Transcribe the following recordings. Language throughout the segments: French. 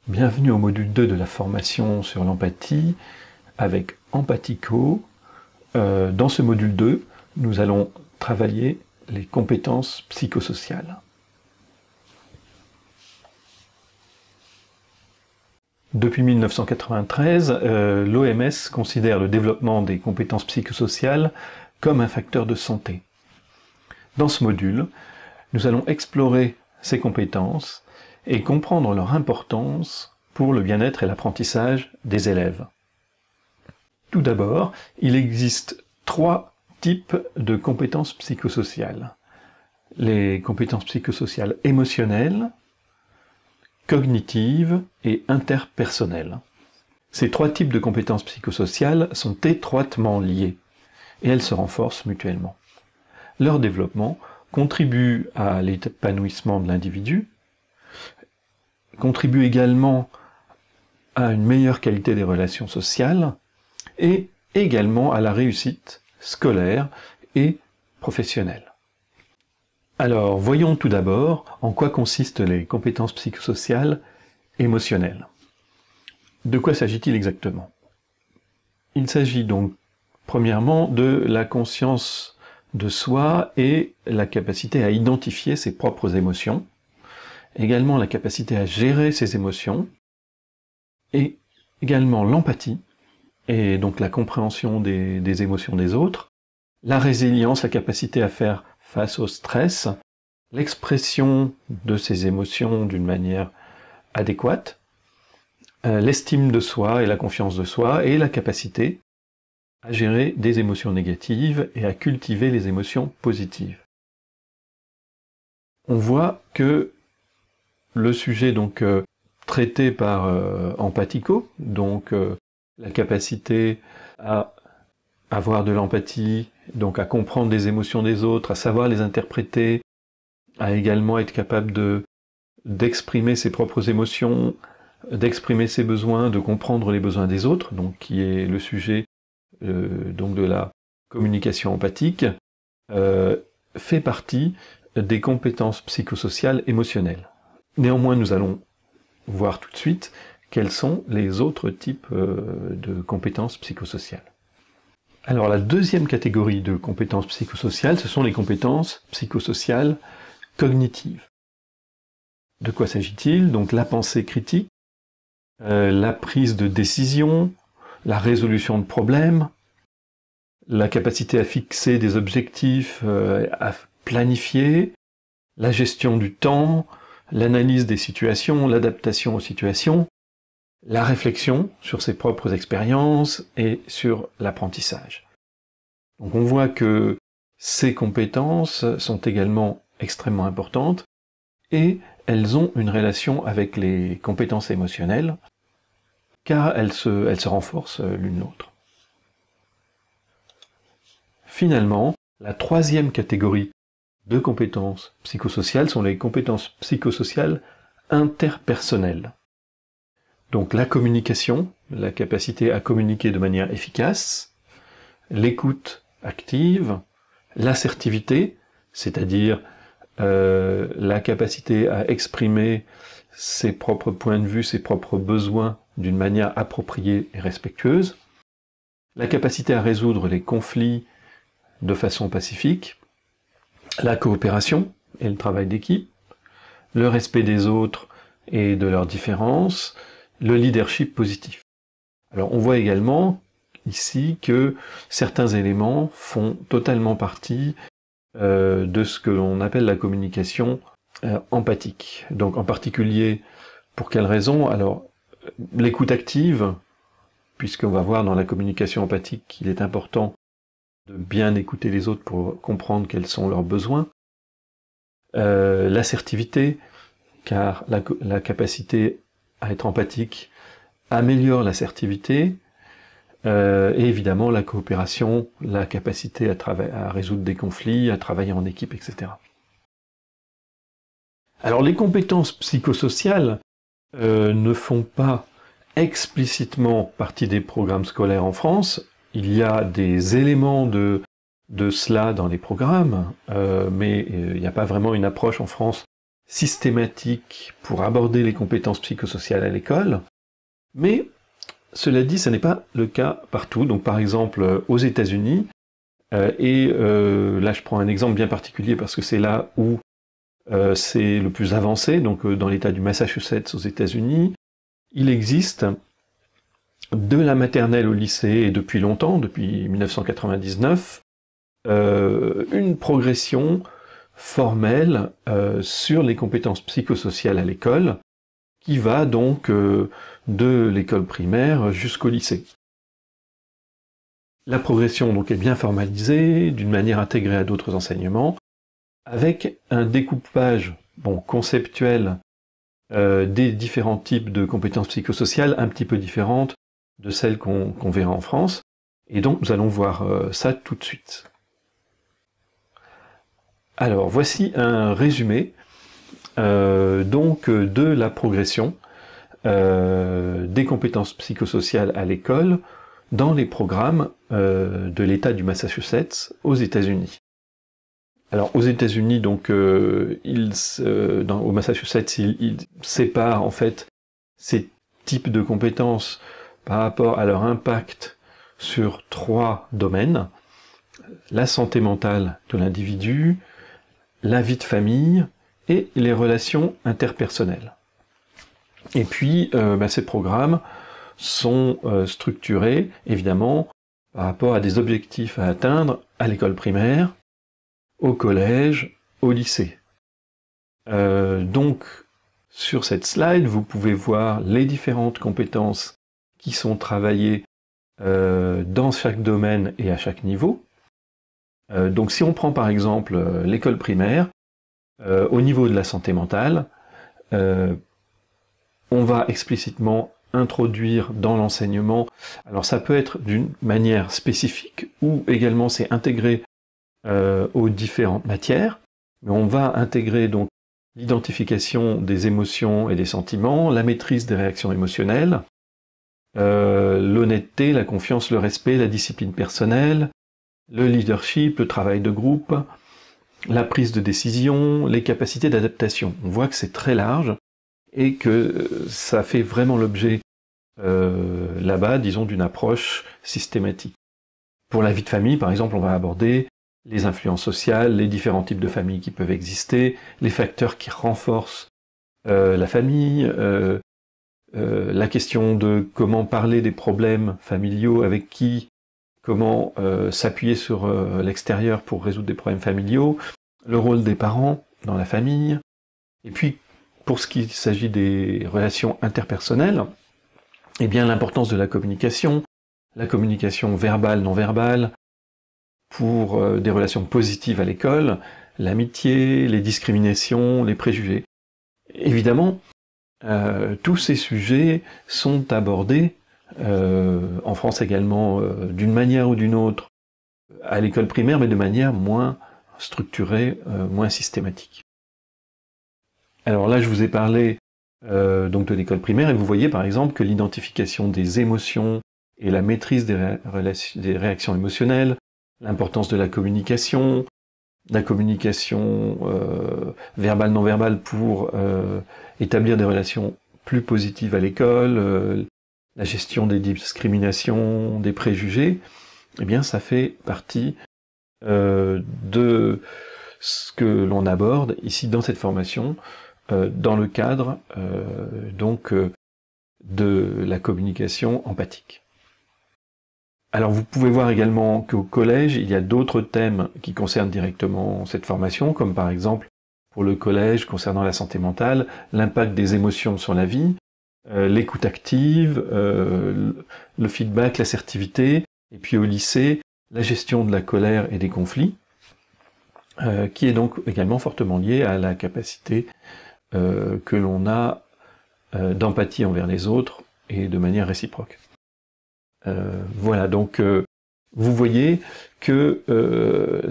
Bienvenue au module 2 de la formation sur l'empathie avec Empathico. Dans ce module 2, nous allons travailler les compétences psychosociales. Depuis 1993, l'OMS considère le développement des compétences psychosociales comme un facteur de santé. Dans ce module, nous allons explorer ces compétences et comprendre leur importance pour le bien-être et l'apprentissage des élèves. Tout d'abord, il existe 3 types de compétences psychosociales. Les compétences psychosociales émotionnelles, cognitives et interpersonnelles. Ces 3 types de compétences psychosociales sont étroitement liés et elles se renforcent mutuellement. Leur développement contribue à l'épanouissement de l'individu, contribue également à une meilleure qualité des relations sociales et également à la réussite scolaire et professionnelle. Alors, voyons tout d'abord en quoi consistent les compétences psychosociales émotionnelles. De quoi s'agit-il exactement? Il s'agit donc, premièrement, de la conscience de soi et la capacité à identifier ses propres émotions, également la capacité à gérer ses émotions, et également l'empathie, et donc la compréhension des émotions des autres, la résilience, la capacité à faire face au stress, l'expression de ses émotions d'une manière adéquate, l'estime de soi et la confiance de soi, et la capacité à gérer des émotions négatives et à cultiver les émotions positives. On voit que le sujet donc traité par Empathico, donc la capacité à avoir de l'empathie, donc à comprendre les émotions des autres, à savoir les interpréter, à également être capable d'exprimer ses propres émotions, d'exprimer ses besoins, de comprendre les besoins des autres, donc qui est le sujet donc de la communication empathique, fait partie des compétences psychosociales émotionnelles. Néanmoins, nous allons voir tout de suite quels sont les autres types de compétences psychosociales. Alors la deuxième catégorie de compétences psychosociales, ce sont les compétences psychosociales cognitives. De quoi s'agit-il? Donc la pensée critique, la prise de décision, la résolution de problèmes, la capacité à fixer des objectifs, à planifier, la gestion du temps, l'analyse des situations, l'adaptation aux situations, la réflexion sur ses propres expériences et sur l'apprentissage. Donc on voit que ces compétences sont également extrêmement importantes et elles ont une relation avec les compétences émotionnelles car elles se renforcent l'une l'autre. Finalement, la troisième catégorie de compétences psychosociales sont les compétences psychosociales interpersonnelles. Donc la communication, la capacité à communiquer de manière efficace, l'écoute active, l'assertivité, c'est-à-dire la capacité à exprimer ses propres points de vue, ses propres besoins d'une manière appropriée et respectueuse, la capacité à résoudre les conflits de façon pacifique, la coopération et le travail d'équipe, le respect des autres et de leurs différences, le leadership positif. Alors on voit également ici que certains éléments font totalement partie de ce que l'on appelle la communication empathique. Donc en particulier, pour quelles raisons? Alors l'écoute active, puisqu'on va voir dans la communication empathique qu'il est important de bien écouter les autres pour comprendre quels sont leurs besoins, l'assertivité, car la capacité à être empathique améliore l'assertivité, et évidemment la coopération, la capacité à résoudre des conflits, à travailler en équipe, etc. Alors les compétences psychosociales ne font pas explicitement partie des programmes scolaires en France. Il y a des éléments de cela dans les programmes, mais il n'y a pas vraiment une approche en France systématique pour aborder les compétences psychosociales à l'école, mais cela dit, ce n'est pas le cas partout. Donc par exemple, aux États-Unis, là je prends un exemple bien particulier parce que c'est là où c'est le plus avancé, donc dans l'État du Massachusetts aux États-Unis, il existe de la maternelle au lycée, et depuis longtemps, depuis 1999, une progression formelle sur les compétences psychosociales à l'école, qui va donc de l'école primaire jusqu'au lycée. La progression donc est bien formalisée, d'une manière intégrée à d'autres enseignements, avec un découpage conceptuel des différents types de compétences psychosociales un petit peu différentes de celles qu'on verra en France, et donc nous allons voir ça tout de suite. Alors voici un résumé donc de la progression des compétences psychosociales à l'école dans les programmes de l'État du Massachusetts aux États-Unis. Alors aux États-Unis, donc au Massachusetts, ils séparent en fait ces types de compétences par rapport à leur impact sur 3 domaines: la santé mentale de l'individu, la vie de famille et les relations interpersonnelles. Et puis ces programmes sont structurés évidemment par rapport à des objectifs à atteindre à l'école primaire, au collège, au lycée. Donc, sur cette slide, vous pouvez voir les différentes compétences qui sont travaillées dans chaque domaine et à chaque niveau. Donc, si on prend par exemple l'école primaire, au niveau de la santé mentale, on va explicitement introduire dans l'enseignement, alors ça peut être d'une manière spécifique, ou également c'est intégré aux différentes matières, mais on va intégrer donc l'identification des émotions et des sentiments, la maîtrise des réactions émotionnelles, l'honnêteté, la confiance, le respect, la discipline personnelle, le leadership, le travail de groupe, la prise de décision, les capacités d'adaptation. On voit que c'est très large et que ça fait vraiment l'objet là-bas, disons, d'une approche systématique. Pour la vie de famille, par exemple, on va aborder les influences sociales, les différents types de familles qui peuvent exister, les facteurs qui renforcent la famille, la question de comment parler des problèmes familiaux, avec qui, comment s'appuyer sur l'extérieur pour résoudre des problèmes familiaux, le rôle des parents dans la famille, et puis pour ce qui s'agit des relations interpersonnelles, eh bien l'importance de la communication verbale, non verbale, pour des relations positives à l'école, l'amitié, les discriminations, les préjugés. Évidemment, tous ces sujets sont abordés, en France également, d'une manière ou d'une autre, à l'école primaire, mais de manière moins structurée, moins systématique. Alors là, je vous ai parlé donc de l'école primaire, et vous voyez par exemple que l'identification des émotions et la maîtrise des réactions émotionnelles, l'importance de la communication verbale, non verbale pour établir des relations plus positives à l'école, la gestion des discriminations, des préjugés, eh bien ça fait partie de ce que l'on aborde ici dans cette formation, dans le cadre donc de la communication empathique. Alors vous pouvez voir également qu'au collège, il y a d'autres thèmes qui concernent directement cette formation, comme par exemple pour le collège concernant la santé mentale, l'impact des émotions sur la vie, l'écoute active, le feedback, l'assertivité, et puis au lycée, la gestion de la colère et des conflits, qui est donc également fortement liée à la capacité que l'on a d'empathie envers les autres et de manière réciproque. Voilà, donc vous voyez que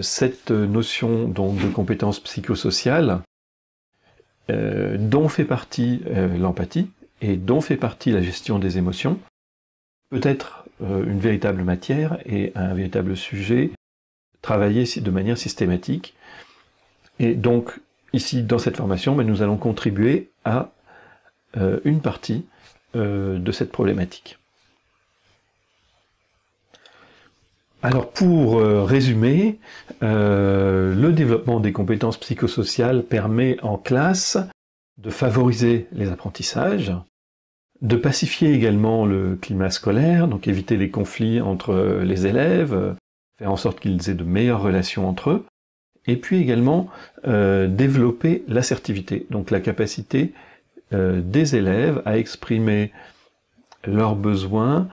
cette notion donc, de compétences psychosociales, dont fait partie l'empathie et dont fait partie la gestion des émotions, peut être une véritable matière et un véritable sujet travaillé de manière systématique. Et donc, ici, dans cette formation, nous allons contribuer à une partie de cette problématique. Alors pour résumer, le développement des compétences psychosociales permet en classe de favoriser les apprentissages, de pacifier également le climat scolaire, donc éviter les conflits entre les élèves, faire en sorte qu'ils aient de meilleures relations entre eux, et puis également développer l'assertivité, donc la capacité des élèves à exprimer leurs besoins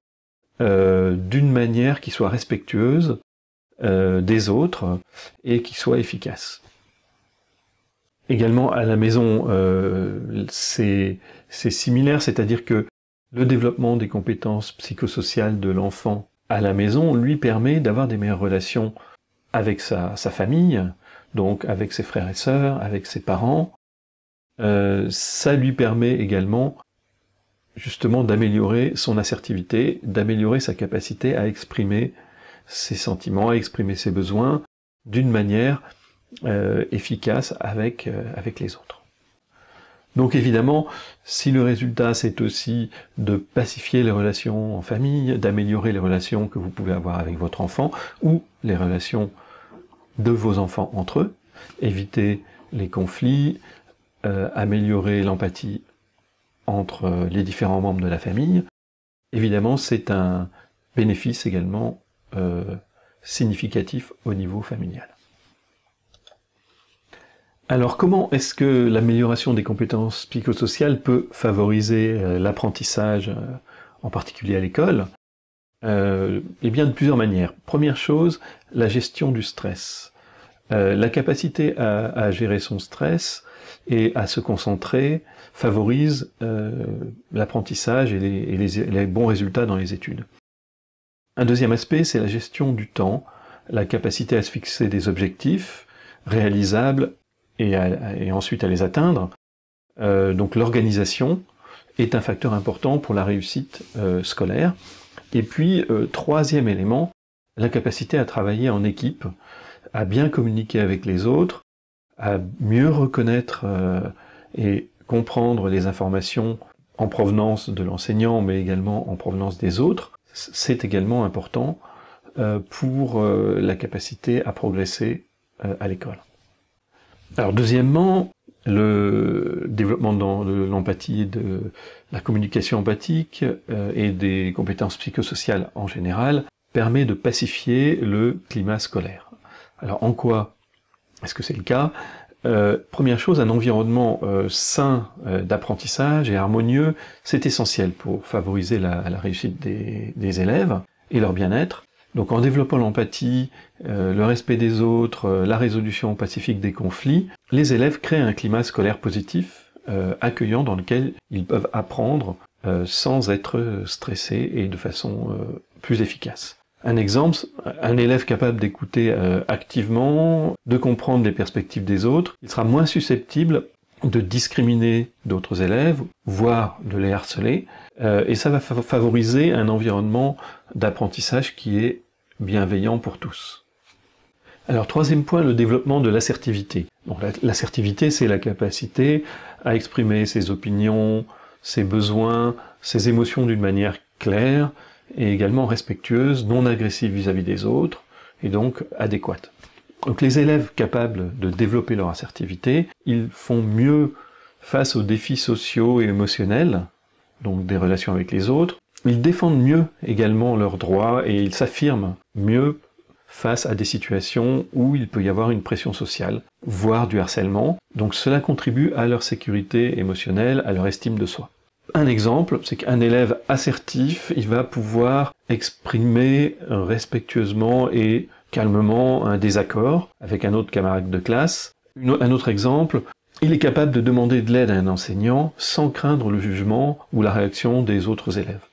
d'une manière qui soit respectueuse des autres et qui soit efficace. Également à la maison, c'est similaire, c'est-à-dire que le développement des compétences psychosociales de l'enfant à la maison lui permet d'avoir des meilleures relations avec sa famille, donc avec ses frères et sœurs, avec ses parents. Ça lui permet également justement d'améliorer son assertivité, d'améliorer sa capacité à exprimer ses sentiments, à exprimer ses besoins d'une manière efficace avec les autres. Donc évidemment, si le résultat c'est aussi de pacifier les relations en famille, d'améliorer les relations que vous pouvez avoir avec votre enfant, ou les relations de vos enfants entre eux, éviter les conflits, améliorer l'empathie entre les différents membres de la famille, évidemment c'est un bénéfice également significatif au niveau familial. Alors comment est-ce que l'amélioration des compétences psychosociales peut favoriser l'apprentissage, en particulier à l'école? Eh bien de plusieurs manières. Première chose, la gestion du stress. La capacité à gérer son stress et à se concentrer favorise l'apprentissage et les bons résultats dans les études. Un deuxième aspect, c'est la gestion du temps, la capacité à se fixer des objectifs réalisables et ensuite à les atteindre. Donc l'organisation est un facteur important pour la réussite scolaire. Et puis, troisième élément, la capacité à travailler en équipe, à bien communiquer avec les autres, à mieux reconnaître et comprendre les informations en provenance de l'enseignant, mais également en provenance des autres. C'est également important pour la capacité à progresser à l'école. Alors deuxièmement, le développement de l'empathie et de la communication empathique et des compétences psychosociales en général permet de pacifier le climat scolaire. Alors en quoi est-ce que c'est le cas? Première chose, un environnement sain d'apprentissage et harmonieux, c'est essentiel pour favoriser la réussite des élèves et leur bien-être. Donc en développant l'empathie, le respect des autres, la résolution pacifique des conflits, les élèves créent un climat scolaire positif, accueillant, dans lequel ils peuvent apprendre sans être stressés et de façon plus efficace. Un exemple, un élève capable d'écouter activement, de comprendre les perspectives des autres, il sera moins susceptible de discriminer d'autres élèves, voire de les harceler, et ça va favoriser un environnement d'apprentissage qui est bienveillant pour tous. Alors troisième point, le développement de l'assertivité. Donc l'assertivité, c'est la capacité à exprimer ses opinions, ses besoins, ses émotions d'une manière claire, et également respectueuse, non agressive vis-à-vis des autres, et donc adéquate. Donc les élèves capables de développer leur assertivité, ils font mieux face aux défis sociaux et émotionnels, donc des relations avec les autres, ils défendent mieux également leurs droits et ils s'affirment mieux face à des situations où il peut y avoir une pression sociale, voire du harcèlement, donc cela contribue à leur sécurité émotionnelle, à leur estime de soi. Un exemple, c'est qu'un élève assertif, il va pouvoir exprimer respectueusement et calmement un désaccord avec un autre camarade de classe. Un autre exemple, il est capable de demander de l'aide à un enseignant sans craindre le jugement ou la réaction des autres élèves.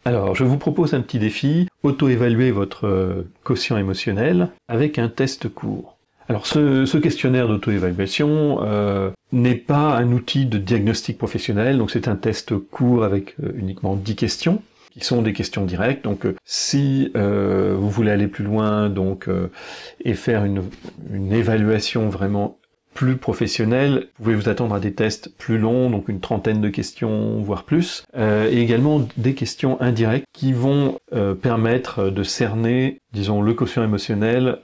Alors, je vous propose un petit défi, auto-évaluer votre quotient émotionnel avec un test court. Alors ce questionnaire d'auto-évaluation n'est pas un outil de diagnostic professionnel, donc c'est un test court avec uniquement 10 questions, qui sont des questions directes. Donc si vous voulez aller plus loin et faire une évaluation vraiment plus professionnels, vous pouvez vous attendre à des tests plus longs, donc une trentaine de questions, voire plus, et également des questions indirectes qui vont permettre de cerner, disons, le quotient émotionnel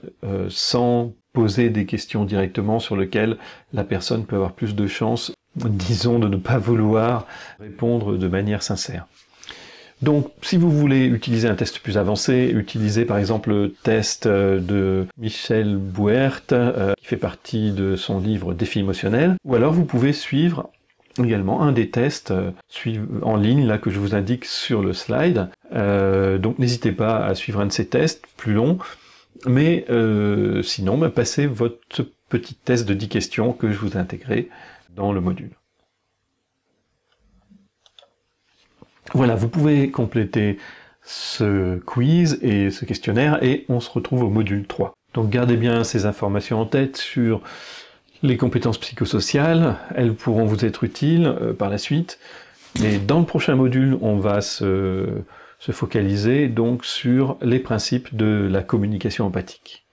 sans poser des questions directement sur lesquelles la personne peut avoir plus de chances, disons, de ne pas vouloir répondre de manière sincère. Donc, si vous voulez utiliser un test plus avancé, utilisez par exemple le test de Michel Bouert, qui fait partie de son livre Défi émotionnel, ou alors vous pouvez suivre également un des tests en ligne là que je vous indique sur le slide. Donc n'hésitez pas à suivre un de ces tests plus longs, mais sinon, passez votre petit test de 10 questions que je vous ai intégré dans le module. Voilà, vous pouvez compléter ce quiz et ce questionnaire et on se retrouve au module 3. Donc gardez bien ces informations en tête sur les compétences psychosociales, elles pourront vous être utiles par la suite. Et dans le prochain module, on va se focaliser donc sur les principes de la communication empathique.